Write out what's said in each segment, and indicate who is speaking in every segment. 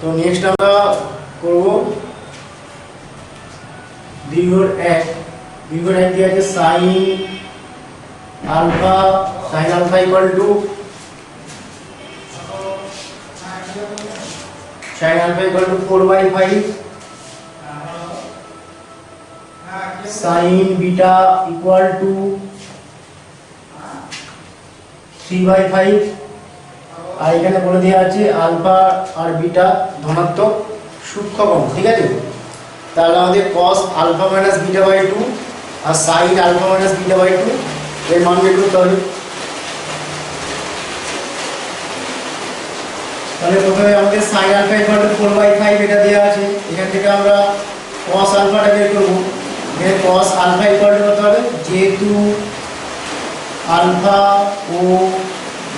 Speaker 1: তো নেক্সট আমরা করব দীর্ঘর এক দিয়ে আছে sin alpha equal to sin alpha equal to 4/5 sin beta equal to 3/5 আর এখানে বলে দেওয়া আছে আলফা আর বিটা ধনাত্মক সূক্ষ্মকোণ। ঠিক আছে, তাহলে আমাদের cos alpha minus beta by 2 R sin alpha minus beta by 2 এর মান বের করতে হবে। তাহলে প্রথমে আমাদের sin alpha equal to 4/5 এটা দেওয়া আছে, এখান থেকে আমরা cos alpha টা বের করব। এখানে cos alpha equal to কত হবে, যেহেতু আলফা ও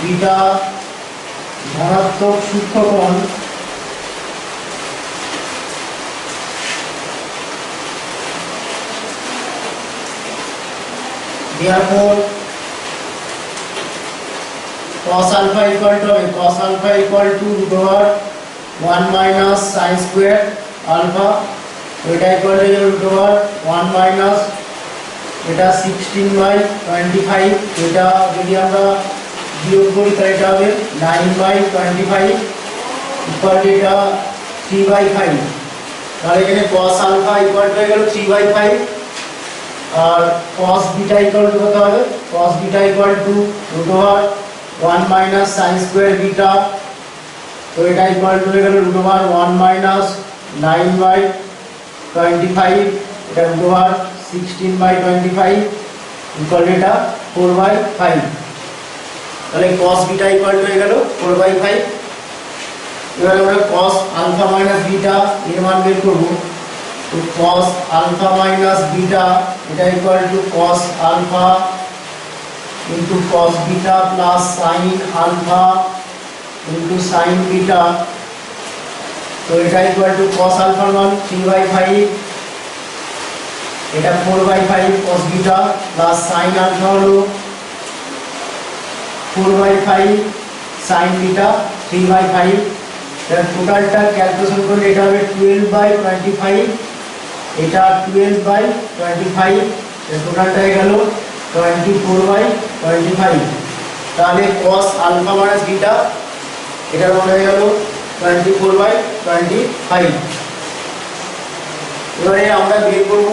Speaker 1: বিটা ধনাত্মক সূক্ষ্মকোণ therefore cos alpha equal to root over 1 minus sin square alpha, এটা equal to root over 1 minus এটা 16/25, এটা যদি আমরা বিয়োগ করি তাহলে এটা হবে 9/25 equal to এটা 3/5। তাহলে এখানে cos alpha equal to হয়ে গেল 3/5 আর cos beta equal to কত হবে, cos beta equal to root over 1 minus sin square beta, তো এটা equal to হয়ে গেল root over 1 minus 9/25, এটা root over 16/25 equal to এটা 4/5। তাহলে cos beta equal to হয়ে গেল 4/5। এবার আমরা cos alpha minus beta এর মান বের করব। তো cos alpha minus beta এটা equal to cos alpha into cos beta plus sin alpha into sin beta, তো এটা equal to cos alpha মান 3/5, এটা 4/5 cos beta plus sin alpha হলো 4/5 sin beta 3/5, এর টোটালটা ক্যালকুলেশন করলে এটা হবে 12/25, এটা 12/25, এর টোটালটা হয়ে গেল 24/25। তাহলে cos alpha minus beta এটার মান হয়ে গেল 24/25। এবারে আমরা বের করব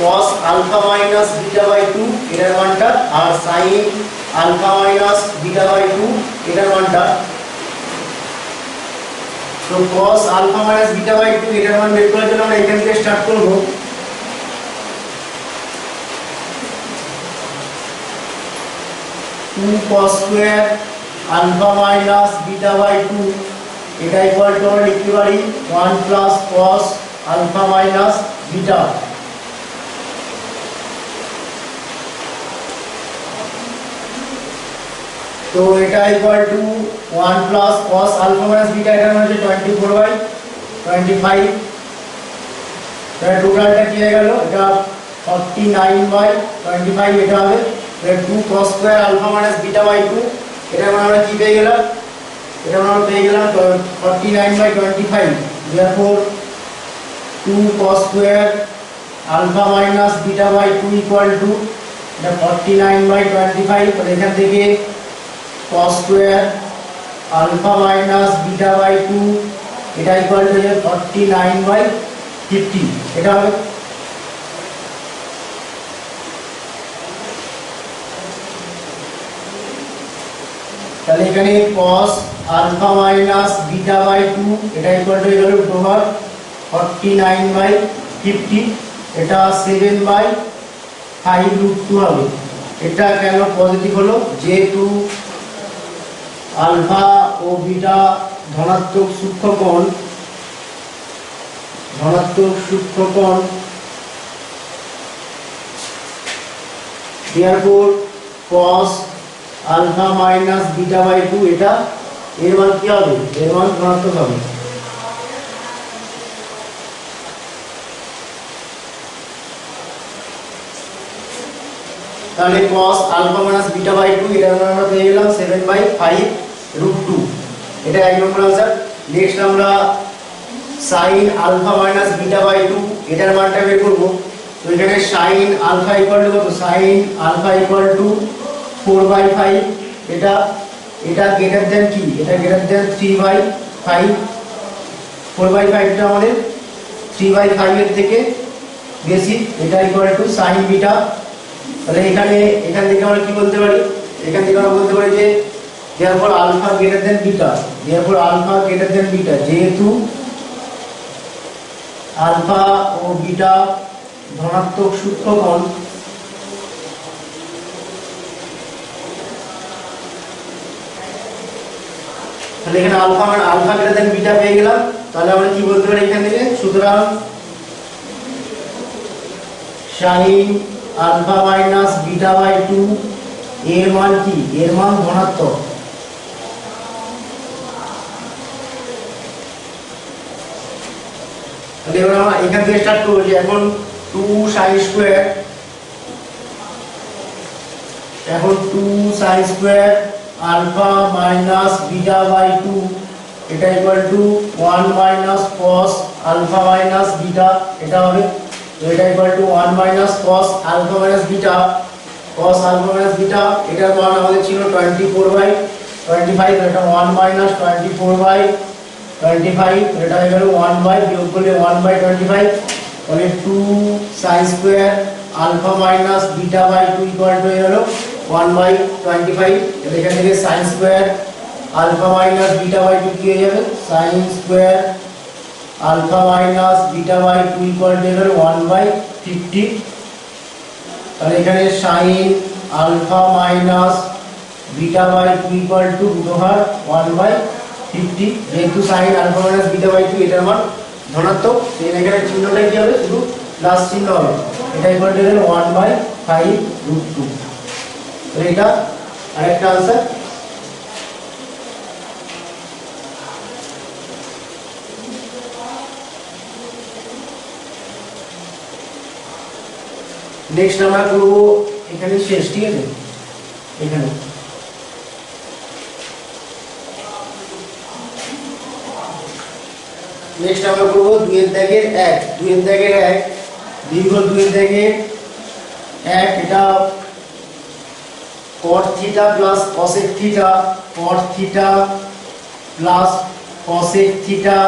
Speaker 1: cos alpha minus beta by 2 এটার মানটা আর sin alpha minus beta by 2 এটার মানটা। তো cos alpha minus beta by 2 এটার মান বের করার জন্য আমরা এখান থেকে স্টার্ট করব। Two cos square alpha minus beta by 2 এটা ইকুয়াল টু আমরা লিখতে পারি 1 plus cos alpha minus beta। তো এটা equal to 1 plus cos alpha minus beta, এটা মানে 24/25, তাহলে টোটালটা কি হয়ে গেল, এটা 49/25, এটা হবে 2 cos square alpha minus beta by 2, এটা মানে আমরা কি পেয়ে গেলাম, এটা আমরা পেয়ে গেলাম 49/25। therefore 2 cos square alpha minus beta by 2 equal to এটা 49/25, তাহলে এখান থেকে cos square alpha minus beta by 2 এটা equal to 49/50, এটা হবে। তাহলে এখানে cos alpha minus beta by 2 এটা equal to হয়ে গেল over 49/50, এটা 7/5 root 2 হবে। এটা কেন পজিটিভ হলো, যেহেতু আলফা ও বিটা ধনাত্মক সূক্ষ্মকোণ, therefore cos alpha minus beta by 2 এটা এর মান কি হবে, এর মান ধনাত্মক হবে। তাহলে cos alpha minus beta by 2 এটা আমরা পেয়ে গেলাম 7/5 root 2। এটা 1 নম্বর आंसर। নেক্সট আমরা sin alpha minus beta by 2 এটার মানটা বের করব। তো এখানে sin আলফা ইকুয়াল টু কত, sin আলফা ইকুয়াল টু 4/5। এটা গ্রেটার দেন কি, এটা গ্রেটার দেন 3/5। 4/5 টা আমাদের 3/5 এর থেকে বেশি। এটা ইকুয়াল টু sin বিটা। তাহলে এখান থেকে আমরা কি বলতে পারি, এখান থেকে আমরা বলতে পারি যে therefore alpha greater than beta, therefore alpha greater than beta, যেহেতু আলফা ও বিটা ধনাত্মক সূক্ষ্মকোণ, তাহলে এখানে আলফা গ্রেটার দেন বিটা পেয়ে গেলাম। তাহলে আমরা কি বলতে পারি এখান থেকে, সুতরাং sin alpha minus beta by 2 এর মান কি, এর মান ধনাত্মক। তাহলে এবার আমরা এখান থেকে স্টার্ট করব যে এখন 2 sin স্কয়ার, এখন 2 sin square alpha minus beta by 2 এটা equal to 1 minus cos alpha minus beta, এটা হবে। এটা equal to 1 minus cos alpha minus beta, cos alpha minus beta এটার মান আমাদের ছিল 24/25। এটা 1 মাইনাস 24/25, এটা হয়ে গেল 1 বাই, বিয়োগ করলে 1/25। তাহলে 2 sin square alpha minus beta by 2 equal to হয়ে গেল 1/25। তাহলে এখান থেকে sin square alpha minus beta by 2 কি হয়ে যাবে, sin square alpha minus beta by 2 equal to হয়ে গেল 1/50। তাহলে এখানে sin alpha minus beta by 2 equal to √1/50। যেহেতু sin alpha minus beta by 2 এটার মান ধনাত্মক, সেই এখানে চিহ্নটা কি হবে, শুধু প্লাস চিহ্ন হবে। এটা ইকুয়াল টু 1/5√2। তো এটা আরেকটা आंसर। নেক্সট আমরা করব, এখানে শেষ, ঠিক আছে। এখানে নেক্সট আমরা করব 2 এর দাগের 1, 2 এর দাগের 1, দীর্ঘ 2 এর দাগের 1। এটা cot theta plus cosec theta, cot theta plus cosec theta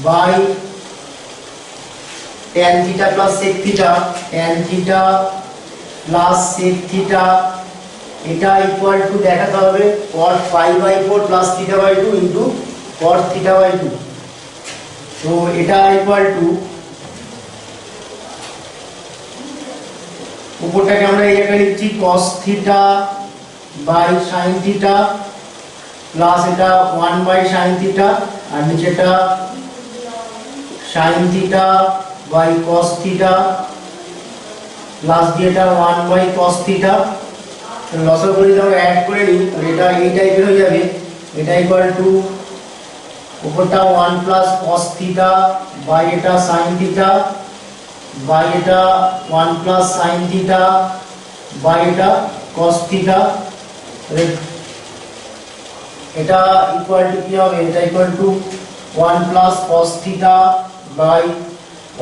Speaker 1: by tan theta plus sec theta, tan theta plus sec theta. এটা ইকুয়াল টু দেখাতে হবে cot π/4 plus theta by 2 into cot theta by 2। তো এটা equal two, উপরটাকে আমরা এই জায়গায় লিখছি cos theta by sin theta plus এটা 1 বাই sin থিটা, আর নিচেটা sin theta by cos theta plus দিয়ে এটা 1 বাই cos থিটা। লসাগু করে আমরা অ্যাড করে নিই, এটা এই টাইপের হয়ে যাবে। এটা ইকুয়াল টু উপরটা 1 প্লাস cos থিটা বাই এটা sin থিটা বাই এটা 1 প্লাস sin থিটা বাই এটা cos থিটা। এটা ইকুয়াল টু কি হবে, এটা equal to 1 plus cos theta by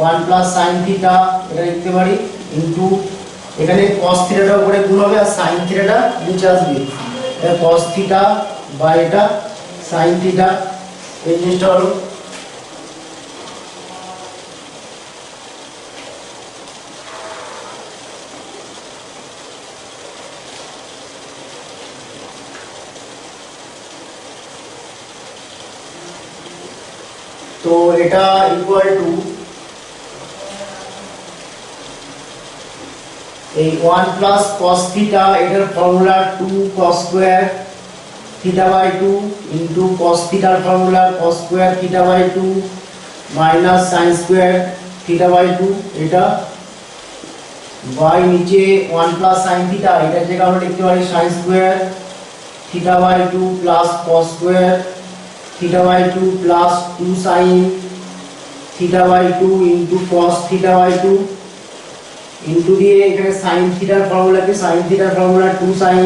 Speaker 1: 1 plus sin theta, এটা লিখতে পারি, ইনটু এখানে cos থিটাটা উপরে গুণ হবে আর sin থিটাটা নিচে আসবে। এটা cos থিটা বাই এটা sin থিটা, এই জিনিসটা হলো। তো এটা ইকুয়াল টু এই 1 প্লাস cos থিটা, এটার formula 2 cos square theta by 2 into cos থিটার formula cos square theta by 2 minus sin square theta by 2, এটা বাই নিচে 1 প্লাস sin থিটা, এটার জায়গায় আমরা লিখতে পারি sin square theta by 2 plus cos square theta by 2 plus 2 sin theta by 2 into cos theta by 2 into দিয়ে এখানে sin থিটার ফর্মুলা কি, sin থিটার formula 2 sin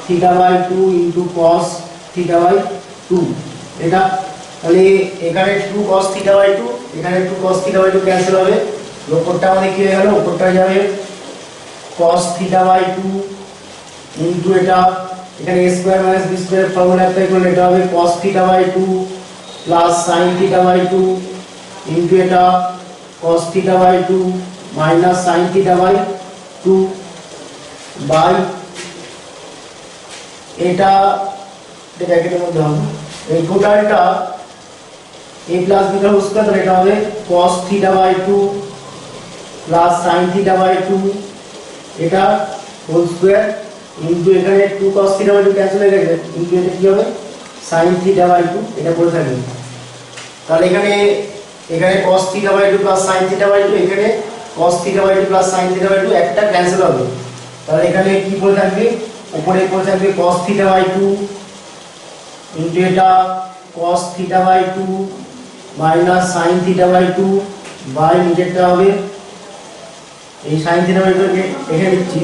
Speaker 1: theta by 2 into cos theta by 2 এটা তাহলে এখানে 2 cos থিটা বাই 2 এখানে 2 cos theta by 2 cancel হবে উপরটা আমাদের কি হয়ে গেল উপরটা যাবে cos থিটা বাই 2 ইনটু এটা এখানে a square minus b square formula apply করলে এটা হবে cos theta by 2 plus sin theta by 2 into এটা cos theta by 2 minus sin theta by 2 by এটা ব্র্যাকেটের মধ্যে হবে এই টোটালটা a plus b whole square তাহলে এটা হবে cos theta by 2 plus sin theta by 2 এটা হোল স্কয়ার ইনটু এখানে 2 cos থিটা বাই 2 ক্যান্সেল হয়ে গেছে ইনটু এটা কি হবে sin থিটা বাই 2 এটা পড়ে থাকবে তাহলে এখানে cos theta by 2 plus sin theta by 2 এখানে cos theta by 2 plus sin theta by 2 একটা ক্যান্সেল হবে তাহলে এখানে কি পড়ে থাকবে উপরে পড়ে থাকবে cos থিটা বাই 2 ইনটু এটা cos theta by 2 minus sin theta by 2 by নিচেরটা হবে এই sin থিটা বাই 2 কে এখানে লিখছি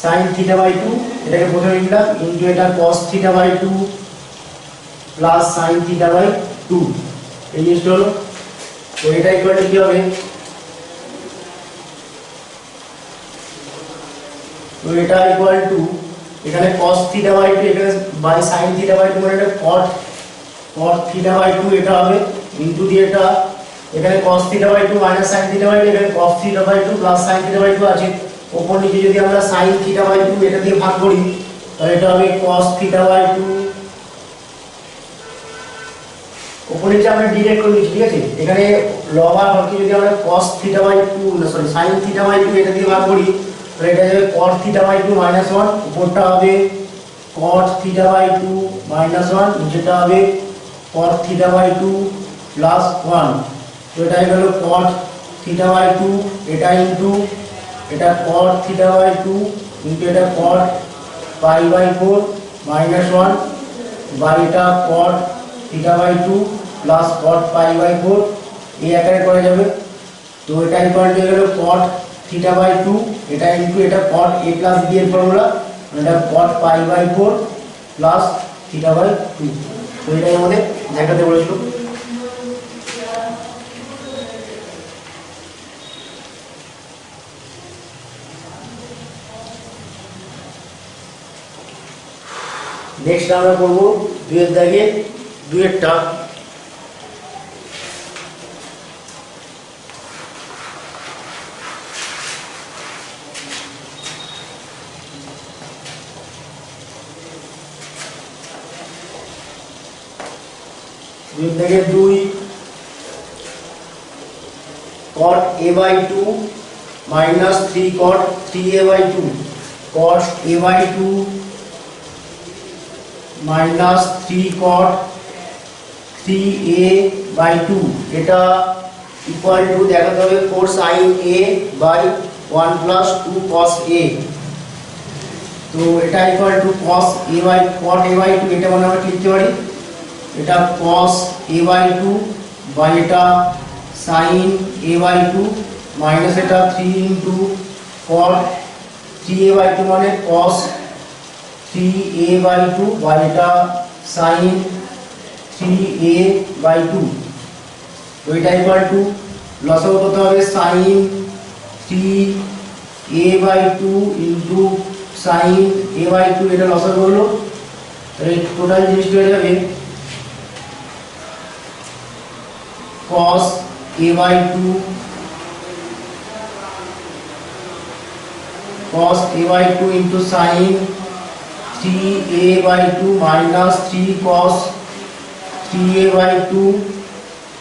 Speaker 1: sin থিটা বাই 2 এটাকে প্রথমে লিখলাম ইনটু এটা cos theta by 2 plus sin theta by 2 এই জিনিসটা হলো তো এটা ইকুয়াল টু কি হবে তো এটা ইকুয়াল টু এখানে cos থিটা বাই 2 এখানে বাই sin থিটা বাই 2 মানে এটা cot থিটা বাই 2 এটা হবে ইনটু দিয়ে এটা এখানে cos theta by 2 minus sin theta by 2 এখানে cos theta by 2 plus sin theta by 2 আছে উপর নিচে যদি আমরা sin থিটা বাই 2 এটা দিয়ে ভাগ করি তাহলে এটা হবে cos থিটা বাই 2 উপর নিচে আমরা ডিরেক্ট করে নিচ্ছি ঠিক আছে এখানে লব আর হরকে যদি আমরা cos theta by 2 sorry sin theta by 2 এটা দিয়ে ভাগ করি তাহলে এটা যাবে cot থিটা বাই 2 মাইনাস 1 উপরটা হবে cot থিটা বাই 2 মাইনাস 1 নিচেটা হবে cot থিটা বাই 2 প্লাস 1 তো এটা হয়ে গেল cot থিটা বাই 2 এটা ইনটু এটা cot থিটা বাই 2 ইনটু এটা cot pi by 4 minus 1 by এটা cot theta by 2 plus cot pi by 4 এই আকারে করা যাবে তো এটা ইকুয়াল টু হলো cot থিটা বাই 2 এটা ইনটু এটা cot a প্লাস b এর ফর্মুলা এটা cot pi by 4 plus theta by 2 তো এটাই আমাদের দেখাতে বলেছিল নেক্সট আমরা করব 2 এর দাগে 2 এরটা থেকে 2 cot a by 2 minus 3 cot 3a by 2 cot a by 2 minus 3 cot 3a by 2 এটা ইকুয়াল টু দেখাতে হবে 4 sin a by 1 plus 2 cos a তো এটা equal two cos a by cot a by 2 এটা মানে আমরা লিখতে পারি এটা cos a by 2 বাই এটা sin a by 2 মাইনাস এটা 3 into cot 3a by 2 মানে cos 3a by 2 বাই এটা sin 3a by 2 তো এটা ইকুয়াল টু লসাগু কত হবে sin 3a by 2 into sin a by 2 এটা লসাগু হলো তাহলে টোটাল জিনিসটা হয়ে যাবে cos a by 2 cos a by 2 into sin 3a by 2 minus 3 cos 3a by 2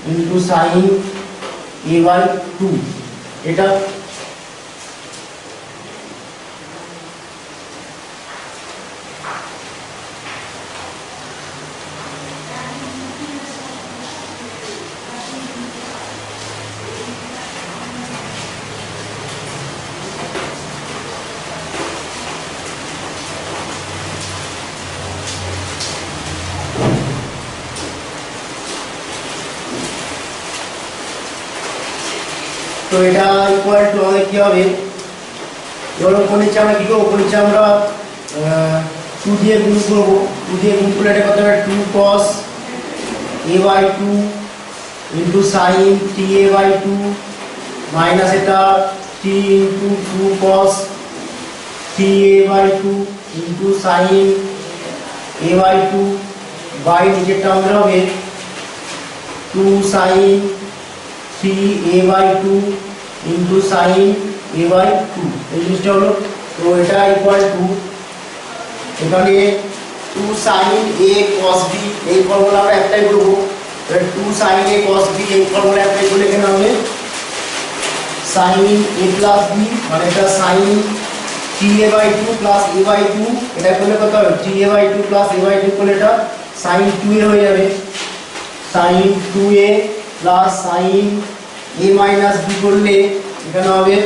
Speaker 1: into sin a by 2 এটা তো এটা ইকুয়াল টু আমাদের কি হবে এবার উপর নিচে আমরা কি করব উপর নিচে আমরা 2 দিয়ে গুণ করব, 2 দিয়ে গুণ করলে এটা কত হবে 2 cos a/2 into sin 3a/2 minus এটা 3 into 2 cos 3a/2 into sin a/2 by নিচেরটা আমাদের হবে 2 sin 3a/2 into sin a/2 এই জিনিসটা হলো। তো এটা ইকুয়াল টু এখানে 2 sin a cos b এই ফর্মুলা আমরা অ্যাপ্লাই করব। তাহলে 2 sin a cos b এই ফর্মুলা অ্যাপ্লাই করলে এখানে হবে sin a plus b মানে এটা sin 3a/2 plus a/2 এটা করলে কত হবে 3a/2 plus a/2 করলে এটা sin 2a হয়ে যাবে। sin 2a plus sin a minus b করলে এখানে হবে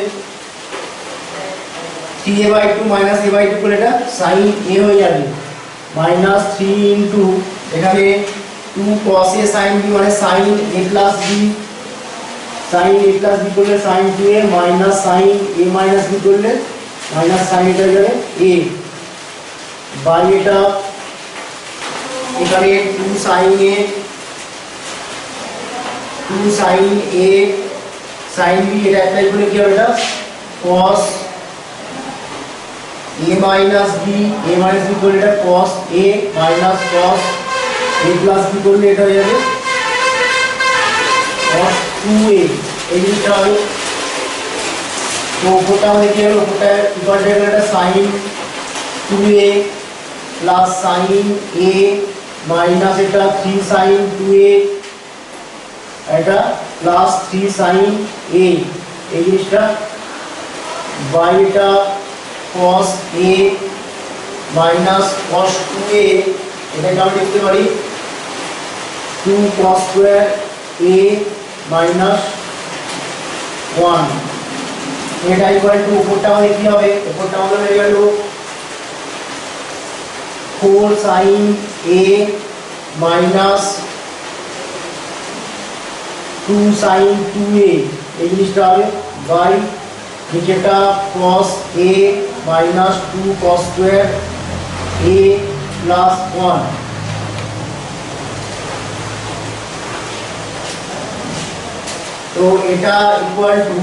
Speaker 1: 3a/2 minus a/2 করলে এটা sin a হয়ে যাবে minus 3 into এখানে 2 cos a sin b মানে sin a plus b sin a plus b করলে sin 2a minus sin a minus b করলে minus sin এটা হয়ে যাবে a বাই এটা এখানে 2 sin a sin b এটা অ্যাপ্লাই করলে কি হবে এটা cos a minus b করলে এটা cos a minus cos a plus b করলে এটা হয়ে যাবে cos 2a এই জিনিসটা হবে। তো ওটা আমাদের কি হলো ওটা ইকুয়াল টু এটা sin 2a plus sin a minus এটা 3 sin 2a এটা প্লাস 3 sin a এই জিনিসটা বাই এটা cos a minus cos 2a এটাকে আমরা লিখতে পারি 2 cos square a minus 1 এটা ইকুয়াল টু উপরটা আমাদের কি হবে উপরটা আমাদের হয়ে গেল 4 sin a minus 2 sin 2a এই জিনিসটা হবে বাই নিচেটা cos a minus 2 cos square a plus 1 তো এটা equal two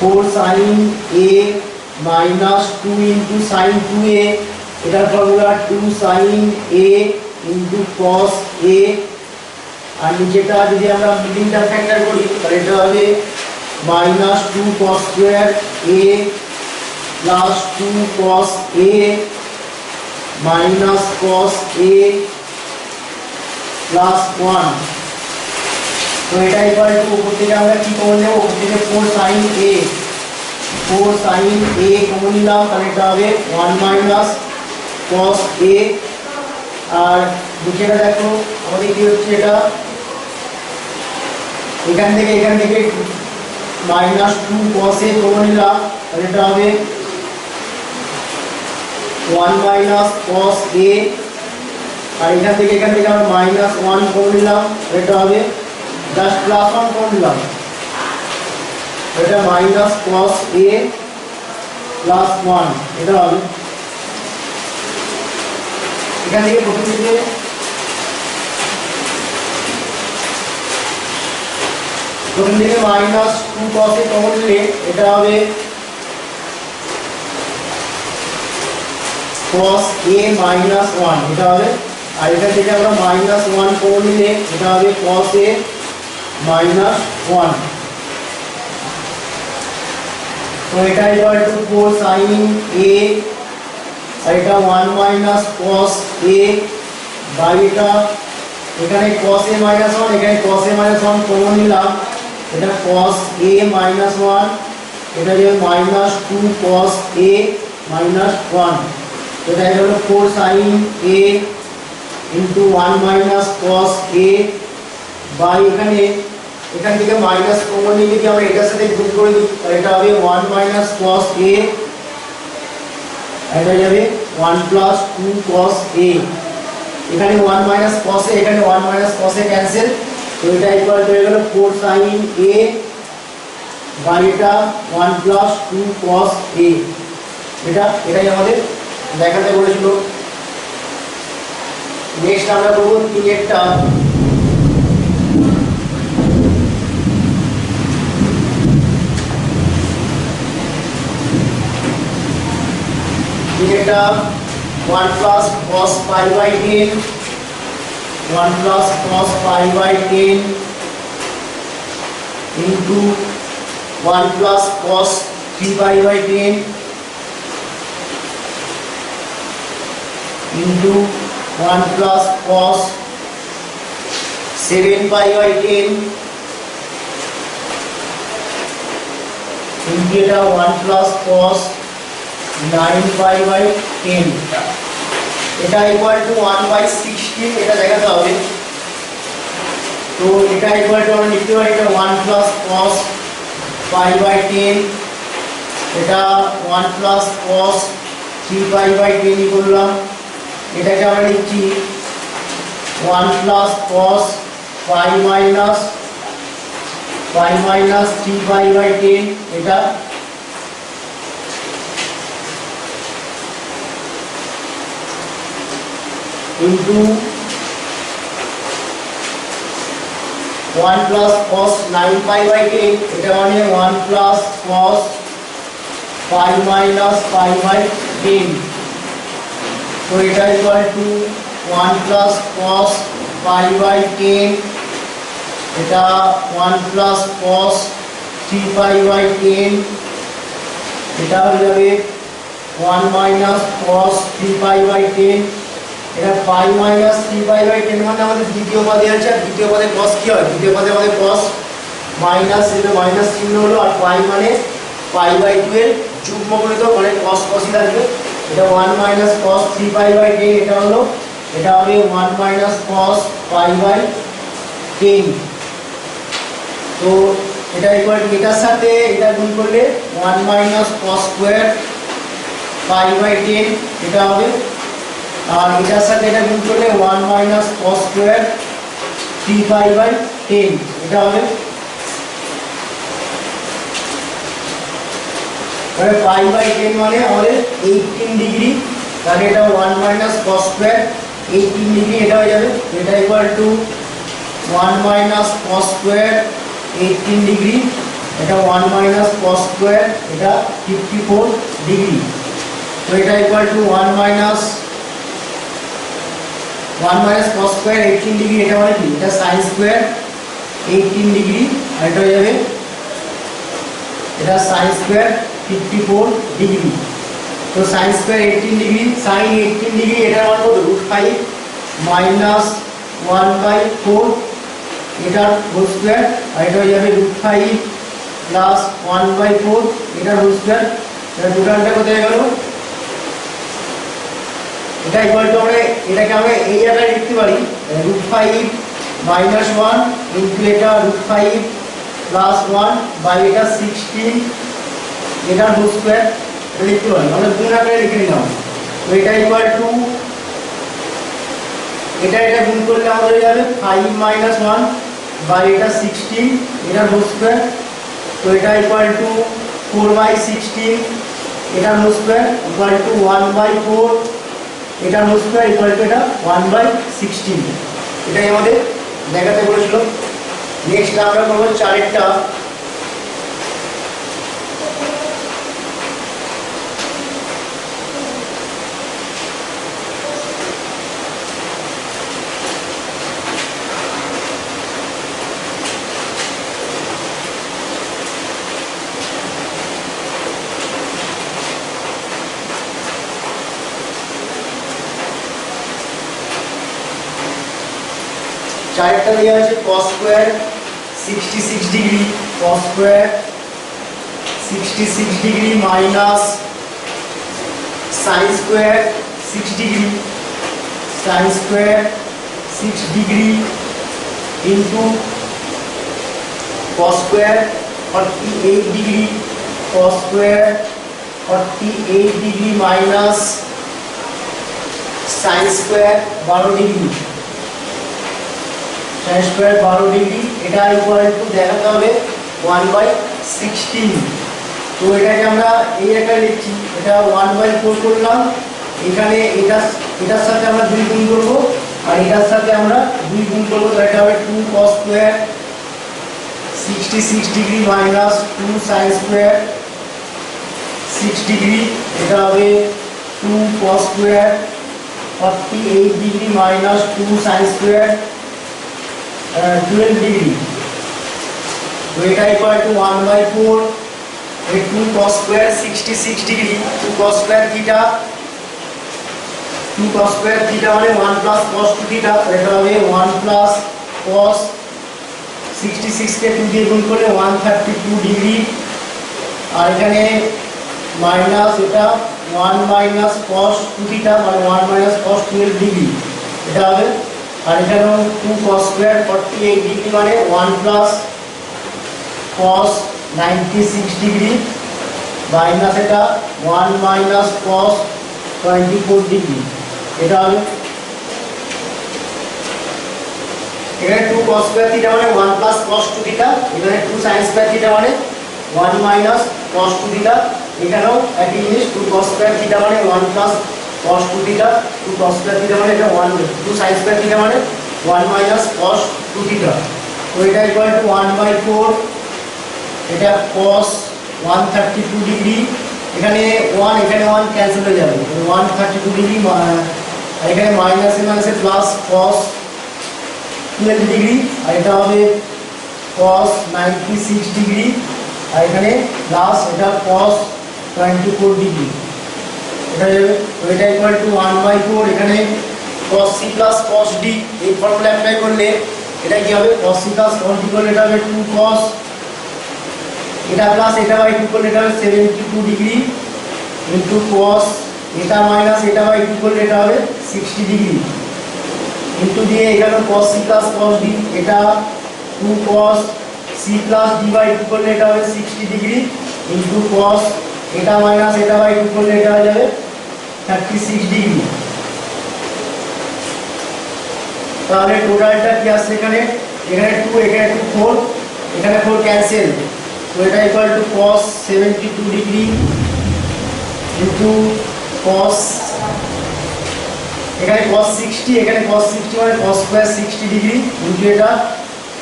Speaker 1: 4 sin a minus 2 into sin 2a এটার formula 2 sin a into cos a আর নিচেটা যদি আমরা মিডিলটা ফ্যাক্টর করি তাহলে এটা হবে minus 2 cos square a plus 2 cos a minus cos a plus 1 তো এটা ইকুয়াল টু উপর থেকে আমরা কি কমন নেব উপর থেকে 4 sin a কমন নিলাম তাহলে এটা হবে 1 minus cos a আর নিচেটা দেখো আমাদের কি হচ্ছে এটা এখান থেকে minus 2 cos a কমন নিলাম তাহলে এটা হবে 1 minus cos a আর এখান থেকে আমরা minus 1 কমন নিলাম এটা হবে জাস্ট প্লাস 1 কমন নিলাম এটা minus cos a plus 1 এটা হবে এখান থেকে প্রথম থেকে minus 2 cos a কমন নিলে এটা হবে cos a minus 1 এটা হবে আর এখান থেকে আমরা minus 1 কমন নিলে এটা হবে cos a minus 1 তো এটা ইকুয়াল টু 4 sin a আর এটা 1 minus cos a বাই এটা এখানে cos a minus 1 এখানে cos a minus 1 কমন নিলাম এটা cos a minus 1 এটা যে minus 2 cos a minus 1 এটা হলো 4 sin a into 1 minus cos a by এখান থেকে মাইনাস কমন নিয়ে যদি আমরা এটার সাথে গুণ করে দিই তাহলে এটা হবে 1 minus cos a এটা যাবে 1 plus 2 cos a এখানে 1 minus cos a এখানে 1 minus cos a ক্যান্সেল তো এটা ইকুয়াল হয়ে গেল 4 sin a বাই এটা 1 plus 2 cos a এটাই আমাদের দেখাতে বলেছিল। নেক্সট আমরা করবো 3-এরটা। এটা 1 plus cos pi by 10, 1 plus cos pi by 10 into 1 plus cos 3 pi by 10 into 1 plus cos 7 pi by 10 into এটা 1 plus cos 9 pi by 10 এটা ইকুয়াল টু 1/16 এটা দেখাতে হবে। তো এটা ইকুয়াল টু আমরা লিখতে পারি এটা 1 plus cos pi by 10, এটা 1 plus cos 3 pi by 10 করলাম। এটাকে আমরা লিখছি 1 plus cos pi minus 3 pi by 10 এটা into 1 plus cos 9 pi by 10 এটা মানে 1 plus cos pi minus pi by 10। তো এটা equal to 1 plus cos pi by 10 এটা 1 plus cos 3 pi by 10 এটা হয়ে যাবে 1 minus cos 3 pi by 10 এটা pi minus 3 pi by 10 মানে আমাদের দ্বিতীয় পদে আছে। আর দ্বিতীয় পদে cos কি হয়? দ্বিতীয় পদে আমাদের cos মাইনাস এটা মাইনাস চিহ্ন হলো, আর pi মানে pi by 12 যুগ্মগুণিত মানে cos cosই থাকবে। এটা 1 minus cos 3 pi by 10 এটা হলো, এটা হবে 1 minus cos pi by 10। তো এটা ইকুয়াল টু এটার সাথে এটা গুণ করলে 1 minus cos square pi by 10 এটা হবে, আর এটার সাথে এটা গুণ করলে 1 minus cos square 3 pi by 10 এটা হবে। তাহলে pi by 10 মানে আমাদের 18 ডিগ্রি, তাহলে এটা 1 minus cos স্কয়ার 18 ডিগ্রি এটা হয়ে যাবে। এটা equal to 1 minus cos square 18 degree, এটা 1 minus cos স্কয়ার এটা 54 ডিগ্রি। তো এটা equal to 1 minus cos square 18 degree এটা মানে কি? এটা sin স্কয়ার 18 ডিগ্রি, আর এটা হয়ে যাবে এটা sin স্কয়ার 54 ডিগ্রি। তো sin square 18 degree sin 18 degree এটার মান কত? √5 মাইনাস 1/4 এটার হোল স্কয়ার, আর এটা হয়ে যাবে √5 প্লাস 1/4 এটার হোল স্কয়ার। এটা টোটালটা কোথায় গেল? এটা ইকুয়াল টু এটাকে আমরা এই জায়গায় লিখতে পারি √5 মাইনাস 1 ইনটু এটা √5 প্লাস 1 বাই এটা 16 এটার হোল স্কয়ার লিখতে পারি। আমরা গুণ আকারে লিখে নিলাম। তো এটা ইকুয়াল টু এটা গুণ করলে আমাদের হয়ে যাবে 5 মাইনাস 1 বাই এটা 16 এটার হোল স্কয়ার। তো এটা ইকুয়াল টু 4/16 এটার হোল স্কয়ার ইকুয়াল টু 1/4 এটার হোল স্কয়ার ইকুয়াল টু এটা 1/16। এটাই আমাদের দেখাতে বলেছিল। নেক্সট আমরা করব 4-এরটা। চারটা দেওয়া আছে cos square 66 degree, cos square 66 degree minus sin square 6 degree, sin square 6 degree into cos square 48 degree, cos square 48 degree minus sin square 12 degree, sin square 12 degree এটা ইকুয়াল টু দেখাতে হবে 1/16 তো এটাকে আমরা এই আকারে লিখছি, এটা 1/4 করলাম, এখানে এটার সাথে আমরা 2 গুণ করব আর এটার সাথে আমরা 2 গুণ করব, তো এটা হবে 2 cos square 66 degree minus 2 sin square 6 degree, এটা হবে 2 cos square 48 degree minus 2 sin square 12 degree. তো এটা ইকুয়াল টু 1/4 এই 2 cos square 66 degree 2 cos square theta 2 cos square theta মানে 1 প্লাস cos 2 থিটা, এটা হবে 1 প্লাস cos 66 কে 2 দিয়ে গুণ করলে 132 ডিগ্রি, আর এখানে মাইনাস এটা 1 মাইনাস cos 2 থিটা মানে 1 মাইনাস cos 12 ডিগ্রি এটা হবে, আর এখানে 2 cos স্কয়ার 48 ডিগ্রি মানে 1 প্লাস cos 96 ডিগ্রি মাইনাস এটা 1 মাইনাস cos 24 ডিগ্রি এটা হবে, এখানে 2 cos স্কয়ার থিটা মানে 1 প্লাস cos 2 থিটা, এখানে 2 sin স্কয়ার থিটা মানে 1 মাইনাস cos 2 থিটা, এখানেও একই জিনিস 2 cos স্কয়ার থিটা মানে 1 plus cos 2 theta, 2 cos square theta মানে এটা 1 2 sin স্কয়ার থিটা মানে 1 মাইনাস cos 2 থিটা। তো এটা ইকুয়াল টু 1/4, এটা cos 132 ডিগ্রি, এখানে 1 এখানে 1 ক্যান্সেল হয়ে যাবে, 132 ডিগ্রি, আর এখানে মাইনাসে মাইনাসে প্লাস cos 12 ডিগ্রি, আর এটা হবে cos 96 ডিগ্রি, আর এখানে প্লাস এটা cos 24 ডিগ্রি এটা যাবে। তো এটা ইকুয়াল টু 1/4, এখানে cos c plus cos d এই ফর্মুলা অ্যাপ্লাই করলে এটা কি হবে, cos c plus cos d করলে এটা হবে 2 cos, এটা প্লাস এটা বাই 2 করলে এটা হবে 72 ডিগ্রি ইনটু cos, এটা মাইনাস এটা বাই 2 করলে এটা হবে 60 ডিগ্রি ইনটু দিয়ে এখানে cos c plus cos d, এটা 2 cos c প্লাস d বাই 2 করলে এটা হবে 60 ডিগ্রি ইনটু cos, এটা মাইনাস এটা বাই 2 করলে এটা হয়ে যাবে 36 ডিগ্রি। তাহলে টোটালটা কি আসছে এখানে, এখানে 2 এখানে 2 4, এখানে 4 ক্যান্সেল, তো এটা equal two cos 72 degree into cos, এখানে cos 60, এখানে cos 60 মানে cos স্কয়ার 60 ডিগ্রি ইনটু এটা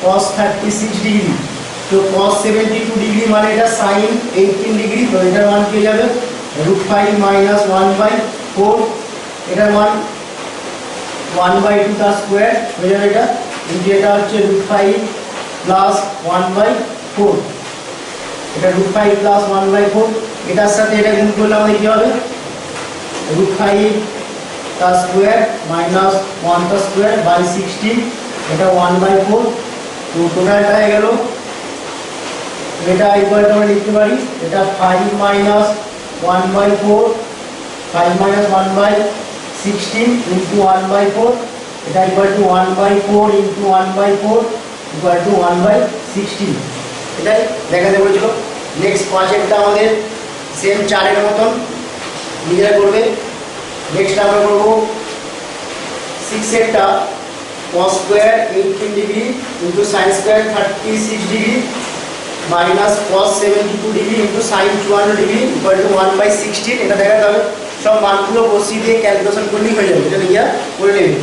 Speaker 1: cos 36 ডিগ্রি, তো cos 72 ডিগ্রি মানে এটা sin 18 ডিগ্রি, তো এটার মান পেয়ে যাবে √5 মাইনাস 1/4, এটার মান 1/2 তার স্কয়ার হয়ে যাবে এটা, ইনটু এটা হচ্ছে √5 প্লাস 1/4, এটা √5 প্লাস 1/4, এটার সাথে এটা গুণ করলে আমাদের কি হবে √5 তার স্কয়ার মাইনাস 1 তার স্কয়ার বাই 16, এটা 1/4, তো টোটালটা হয়ে গেল, এটা ইকুয়াল টু আমরা লিখতে পারি এটা 5 মাইনাস 1/4 5 মাইনাস 1/16 ইনটু 1/4, এটা equal two 1/4 into 1/4 equal to 1/16, এটাই দেখাতে বলেছিল। নেক্সট প্রজেক্টটা আমাদের সেম 4 এর মতন নিজেরা করবে। নেক্সট আমরা করব 6 এরটা cos square 18 degree into sin square 36 degree minus cos 72 degree into sin 200 degree equal to 1/16, এটা দেখাতে হবে, সব মানগুলো বসিয়ে দিয়ে ক্যালকুলেশন করলেই হয়ে যাবে, এটা নিয়ে করে নেবে।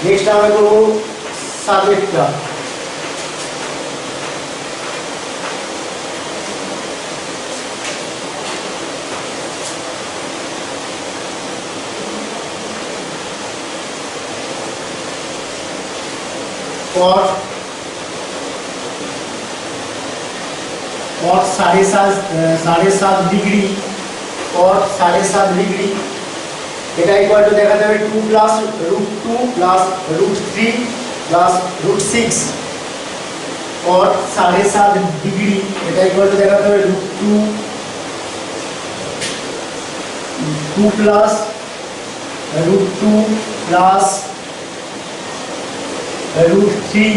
Speaker 1: নেক্সট আমরা করব 7 এরটা cot 7.5 ডিগ্রি, cot 7.5 ডিগ্রি, এটা ইকুয়াল টু দেখাতে হবে 2 plus √2 plus √3 plus √6, cot 7.5 degree, এটা ইকুয়াল টু দেখাতে হবে √2 প্লাস √2 প্লাস √3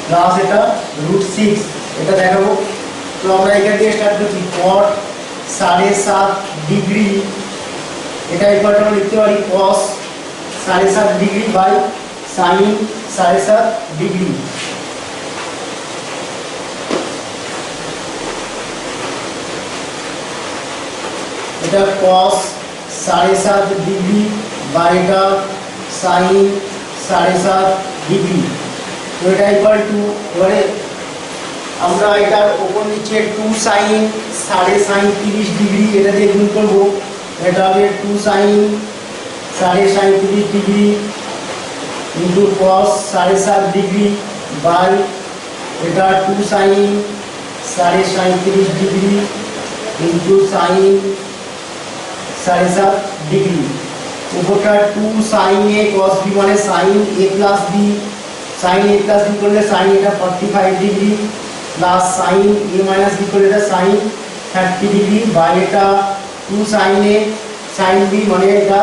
Speaker 1: প্লাস এটা √6, এটা দেখাবো। তো আমরা এখান থেকে স্টার্ট করছি, cot 7.5 ডিগ্রি, এটা ইকুয়াল টু আমরা লিখতে পারি cos 7.5 degree by sin 7.5 degree, এটা cos 7.5 ডিগ্রি বা এটা sin 7.5 ডিগ্রি। তো এটা ইকুয়াল টু, এবারে আমরা এটার ওপর নিচে 2 sin 30 ডিগ্রি এটা দিয়ে গুণ করবো। এটা হবে 2 sin 30 degree into cos 7.5 degree by এটা 2 sin 30 degree into sin 7.5 degree. উপরটা 2 sin a cos b মানে sin a plus b, sin a plus b করলে sin এটা 45 degree plus sin a minus b করলে এটা sin 30 ডিগ্রি বাই এটা 2 sin a sin b মানে এটা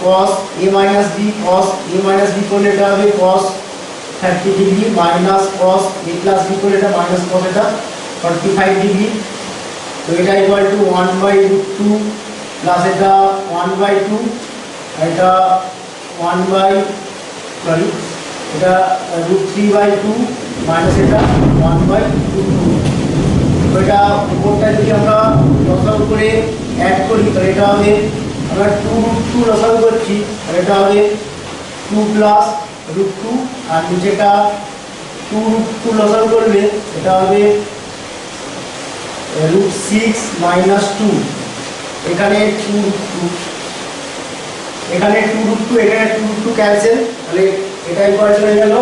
Speaker 1: cos a minus b, cos a minus b করলে এটা হবে cos 30 degree minus cos a plus b করলে এটা মাইনাস cos এটা 45 ডিগ্রি। তো এটা ইকুয়াল টু 1/√2 প্লাস এটা 1/2 এটা 3/2 মাইনাস এটা 1/2। তো এটা উপরটা যদি আমরা লসাগু করে অ্যাড করি তাহলে এটা হবে, আমরা 2√2 লসাগু করছি তাহলে এটা হবে 2 প্লাস √2 আর নিচেটা 2√2 লসাগু করলে এটা হবে √6 মাইনাস 2। এখানে 2√2 এখানে 2√2 এখানে 2√2 ক্যান্সেল, তাহলে এটা ইকুয়াল হয়ে গেল,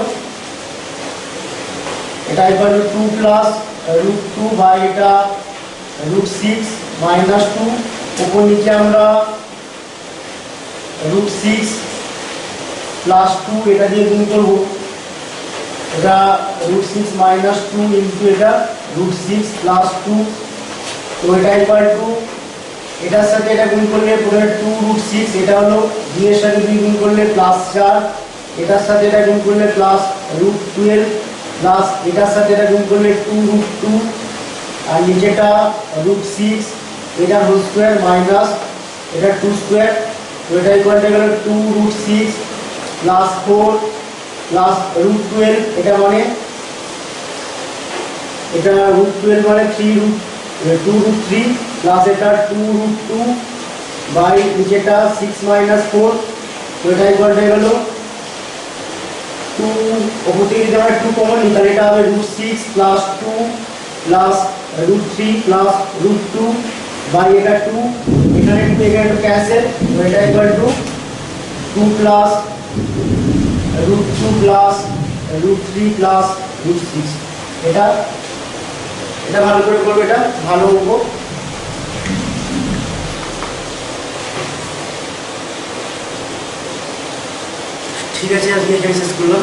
Speaker 1: এটা ইকুয়াল টু 2 প্লাস √2 বাই এটা √6 মাইনাস 2। উপর নিচে আমরা √6 প্লাস 2 এটা দিয়ে গুণ করব, এটা √6 মাইনাস 2 ইন্টু এটা √6 প্লাস 2। তো এটা ইকুয়াল টু, এটার সাথে এটা গুণ করলে পুরো 2√6, এটা হলো 2 এর সাথে 2 গুণ করলে প্লাস 4, এটার সাথে এটা গুণ করলে প্লাস √12 প্লাস এটার সাথে এটা গুণ করলে 2√2 আর নিচেটা √6 এটা হোল স্কয়ার মাইনাস এটা 2 স্কয়ার। তো এটা ইকুয়াল টু গেল 2√6 প্লাস 4 প্লাস √12, এটা মানে এটা √12 মানে 2√3 প্লাস এটা 2√2 বাই নিচেটা 6 মাইনাস 4। তো এটা ইকুয়াল হয়ে গেল 2, ওপর থেকে যদি আমরা 2 কমন নিই তাহলে এটা হবে √6 প্লাস 2 প্লাস √3 প্লাস √2 বাই এটা 2, এখানে 2 এখানে 2 ক্যান্সেল। তো এটা equal two 2 plus √2 plus √3 plus √6। এটা ভালো করে করবে, এটা ভালো অঙ্ক। ঠিক আছে, আজকে এখানে শেষ করলাম।